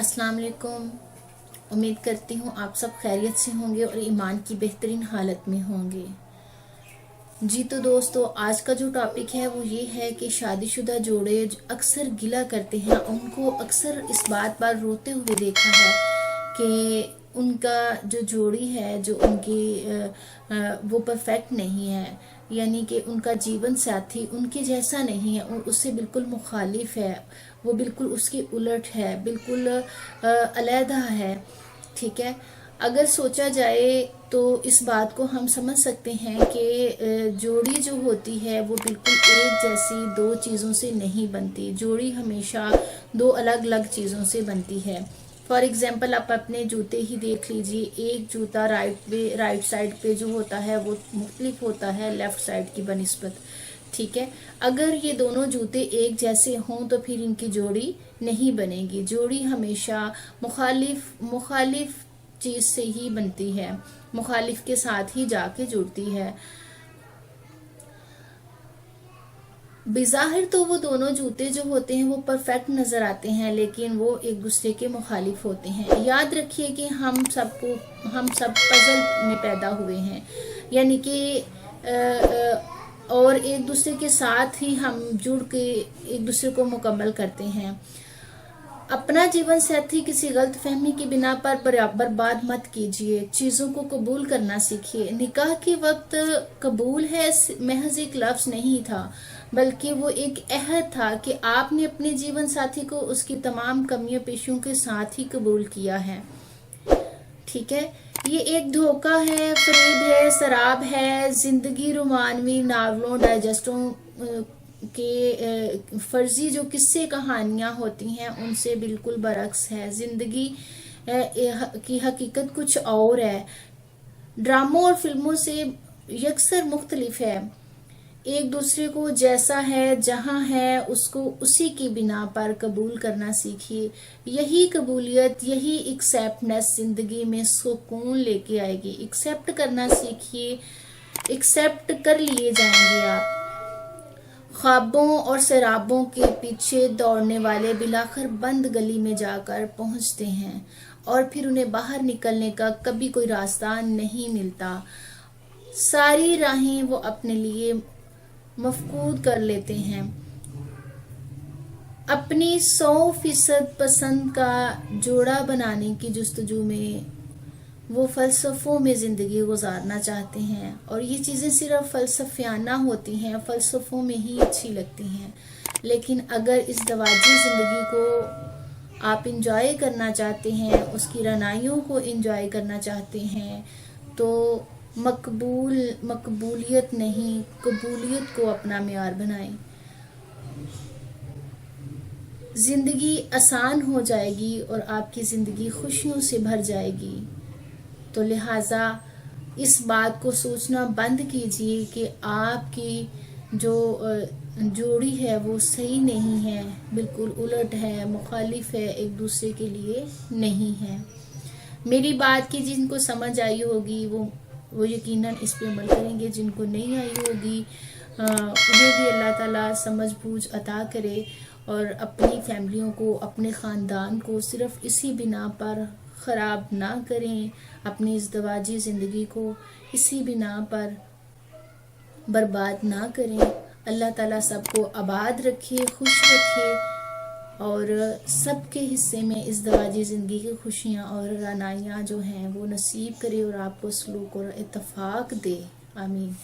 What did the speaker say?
अस्सलाम वालेकुम। उम्मीद करती हूँ आप सब खैरियत से होंगे और ईमान की बेहतरीन हालत में होंगे। जी तो दोस्तों, आज का जो टॉपिक है वो ये है कि शादीशुदा जोड़े अक्सर गिला करते हैं। उनको अक्सर इस बात पर रोते हुए देखा है कि उनका जो जोड़ी है, जो उनकी वो परफेक्ट नहीं है, यानी कि उनका जीवन साथी उनके जैसा नहीं है, उससे बिल्कुल मुखालिफ है, वो बिल्कुल उसके उलट है, बिल्कुल अलहदा है। ठीक है, अगर सोचा जाए तो इस बात को हम समझ सकते हैं कि जोड़ी जो होती है वो बिल्कुल एक जैसी दो चीज़ों से नहीं बनती। जोड़ी हमेशा दो अलग अलग चीज़ों से बनती है। फॉर एग्जाम्पल आप अपने जूते ही देख लीजिए, एक जूता राइट साइड पे जो होता है वो मुख्तलिफ होता है लेफ्ट साइड की बनिस्बत। ठीक है, अगर ये दोनों जूते एक जैसे हों तो फिर इनकी जोड़ी नहीं बनेगी। जोड़ी हमेशा मुखालिफ चीज से ही बनती है, मुखालिफ के साथ ही जाके जुड़ती है। बेज़ाहिर तो वो दोनों जूते जो होते हैं वो परफेक्ट नजर आते हैं, लेकिन वो एक दूसरे के मुखालिफ होते हैं। याद रखिए कि हम सब पजल में पैदा हुए हैं, यानी कि और एक दूसरे के साथ ही हम जुड़ के एक दूसरे को मुकम्मल करते हैं। अपना जीवन साथी किसी गलत फहमी की बिना पर बर्बाद मत कीजिए। चीजों को कबूल करना सीखिए। निकाह के वक्त कबूल है महज एक लफ्ज नहीं था, बल्कि वो एक अहद था कि आपने अपने जीवन साथी को उसकी तमाम कमियों पेशियों के साथ ही कबूल किया है। ठीक है, ये एक धोखा है, फरेब है, शराब है, जिंदगी रोमानवी नावलों डाइजेस्टों के फर्जी जो किस्से कहानियां होती हैं उनसे बिल्कुल बरक्स है। जिंदगी की हकीकत कुछ और है, ड्रामों और फिल्मों से यकसर मुख्तलिफ है। एक दूसरे को जैसा है, जहां है, उसको उसी की बिना पर कबूल करना सीखिए। यही कबूलियत, यही एक्सेप्टनेस जिंदगी में सुकून लेके आएगी। एक्सेप्ट करना सीखिए, एक्सेप्ट कर लिए जाएंगे आप। ख्वाबों और शराबों के पीछे दौड़ने वाले बिलाखिर बंद गली में जाकर पहुंचते हैं और फिर उन्हें बाहर निकलने का कभी कोई रास्ता नहीं मिलता। सारी राहें वो अपने लिए मफकूद कर लेते हैं। अपनी 100% पसंद का जोड़ा बनाने की जुस्तजू में वो फलसफों में जिंदगी गुजारना चाहते हैं, और ये चीज़ें सिर्फ फलसफियाना होती हैं, फलसफों में ही अच्छी लगती हैं। लेकिन अगर इस दवाजी जिंदगी को आप इंजॉय करना चाहते हैं, उसकी रनाइयों को इंजॉय करना चाहते हैं, तो मकबूलियत नहीं, कबूलियत को अपना मेयार बनाएं। जिंदगी आसान हो जाएगी और आपकी जिंदगी खुशियों से भर जाएगी। तो लिहाजा इस बात को सोचना बंद कीजिए कि आपकी जो जोड़ी है वो सही नहीं है, बिल्कुल उलट है, मुखालिफ है, एक दूसरे के लिए नहीं है। मेरी बात की जिनको समझ आई होगी वो यकीनन इस पे अमल करेंगे। जिनको नहीं आई होगी उन्हें भी अल्लाह ताला समझ बूझ अता करे और अपनी फैमिलियों को, अपने ख़ानदान को सिर्फ इसी बिना पर ख़राब ना करें। अपनी इस दवाजी ज़िंदगी को इसी बिना पर बर्बाद ना करें। अल्लाह ताला सबको आबाद रखे, खुश रखे और सबके हिस्से में इस दवाजी ज़िंदगी की खुशियाँ और रनाइयाँ जो हैं वो नसीब करे और आपको सलूक और इत्तफाक दे। आमीन।